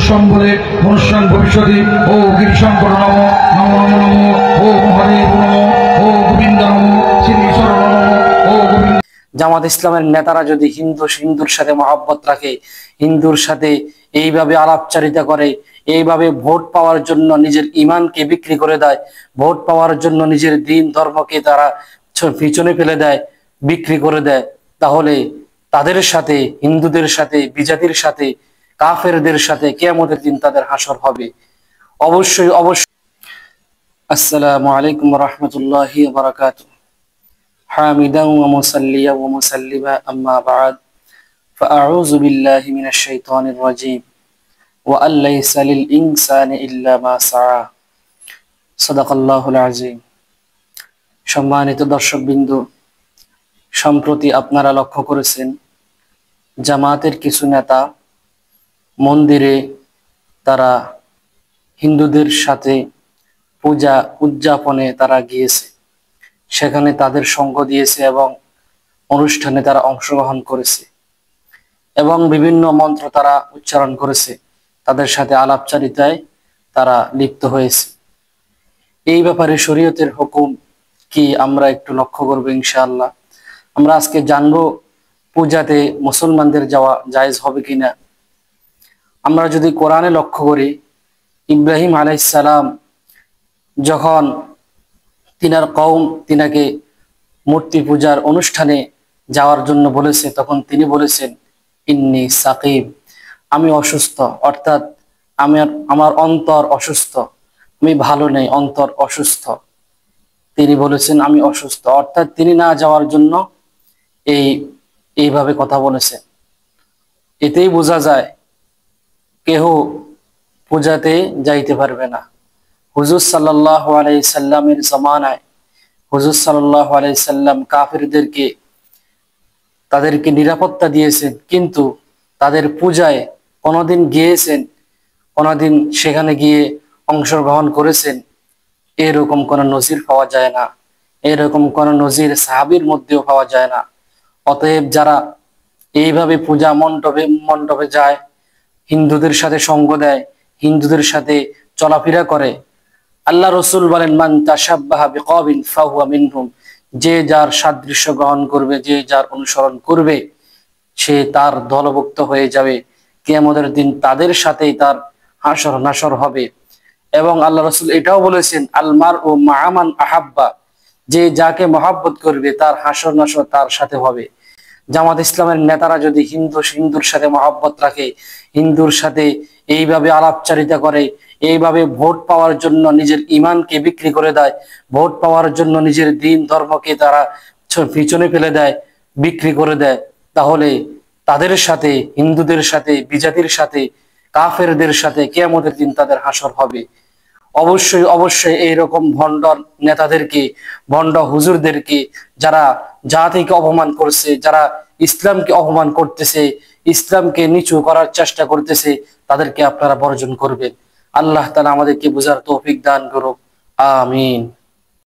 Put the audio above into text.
সম্বলে মনুষ্যাং ভবিষ্যতি। ও গিরিশঙ্কর নম, নম নম নম। ও মহাদেব নম, ও গোবিন্দ নম, শ্রী ঈশ্বর নম, ও গোবিন্দ। জামাত ইসলামের নেতারা যদি হিন্দুর সাথে মহব্বত রাখে, হিন্দুর সাথে এইভাবে আলাপচারিতা করে, এইভাবে ভোট পাওয়ার জন্য নিজের ইমানকে বিক্রি করে দেয়, ভোট পাওয়ার জন্য নিজের দিন ধর্মকে তারা পিছনে ফেলে দেয়, বিক্রি করে দেয়, তাহলে তাদের সাথে, হিন্দুদের সাথে, বিজাতির সাথে, কাফেরদের সাথে কিয়ামতের দিন তাদের হাসর হবে। অবশ্যই অবশ্যই। আসসালামু আলাইকুম ওয়া রাহমাতুল্লাহি ওয়া বারাকাতুহু। حامدا ومصليا ومسلما أما بعد فأعوذ بالله من الشيطان الرجيم وأن ليس للإنسان إلا ما سعى صدق الله العظيم। সম্মানিত দর্শকবৃন্দ, সম্প্রতি আপনারা লক্ষ্য করেছেন জামাতের কিছু নেতা মন্দিরে তারা হিন্দুদের সাথে পূজা উদযাপনে তারা গিয়েছে, সেখানে তাদের সঙ্গ দিয়েছে এবং অনুষ্ঠানে তারা অংশগ্রহণ করেছে এবং বিভিন্ন মন্ত্র তারা উচ্চারণ করেছে, তাদের সাথে আলাপচারিতায় তারা লিপ্ত হয়েছে। এই ব্যাপারে শরীয়তের হুকুম কি আমরা একটু লক্ষ্য করব ইনশাআল্লাহ। আমরা আজকে জানবো পূজাতে মুসলমানদের যাওয়া জায়েজ হবে কিনা। আমরা যদি কোরআনে লক্ষ্য করি, ইব্রাহিম আলাইহিস সালাম যখন তিনার কওম তিনাকে মূর্তি পূজার অনুষ্ঠানে যাওয়ার জন্য বলেছে, তখন তিনি বলেছেন ইন্নী সাকিম, আমি অসুস্থ, অর্থাৎ আমার অন্তর অসুস্থ, আমি ভালো নেই, অন্তর অসুস্থ। তিনি বলেছেন আমি অসুস্থ, অর্থাৎ তিনি না যাওয়ার জন্য এইভাবে কথা বলেছেন। এতেই বোঝা যায় কেহ পূজাতে যাইতে পারবে না। হুজুর সাল্লাল্লাহু আলাইহি সাল্লামের জামানায় হুজুর সাল্লাল্লাহু আলাইহি সাল্লাম কাফিরদেরকে তাদেরকে নিরাপত্তা দিয়েছেন, কিন্তু তাদের পূজায় কোনোদিন গিয়েছেন, কোনোদিন সেখানে গিয়ে অংশগ্রহণ করেছেন, এরকম কোনো নজির পাওয়া যায় না, এরকম কোনো নজির সাহাবীর মধ্যেও পাওয়া যায় না। অতএব যারা এইভাবে পূজা মণ্ডপে যায়, হিন্দুদের সাথে সঙ্গ দেয়, হিন্দুদের সাথে চলাফেরা করে, আল্লাহ রসুল বলেন মান তাশাব্বাহা বিকওমিন ফাহুয়া মিনহুম, যে যার সাদৃশ্য গ্রহণ করবে, যে যার অনুসরণ করবে, সে তার দলভুক্ত হয়ে যাবে। কিয়ামতের দিন তাদের সাথেই তার হাসর নাসর হবে। এবং আল্লাহ রসুল এটাও বলেছেন আল মারউ মা'a মান আহাব্বা, যে যাকে মহব্বত করবে তার হাসর নাসর তার সাথে হবে। জামাত ইসলামের নেতারা যদি হিন্দুর সাথে মহব্বত রাখে, হিন্দুর সাথে এইভাবে আলাপচারিতা করে, এইভাবে ভোট পাওয়ার জন্য নিজের ইমানকে বিক্রি করে দেয়, ভোট পাওয়ার জন্য নিজের দিন ধর্মকে তারা পিছনে ফেলে দেয়, বিক্রি করে দেয়, তাহলে তাদের সাথে, হিন্দুদের সাথে, বিজাতির সাথে, কাফেরদের সাথে কিয়ামতের দিন তাদের হাসর হবে। অবশ্যই অবশ্যই এইরকম ভণ্ড নেতাদেরকে, ভণ্ড হুজুরদেরকে, যারা জাতিকে অপমান করছে, যারা ইসলামকে অপমান করতেছে, ইসলামকে নিচু করার চেষ্টা করতেছে, তাদেরকে আপনারা বর্জন করবেন। আল্লাহ তাআলা আমাদেরকে বুঝার তৌফিক দান করুক। আমিন।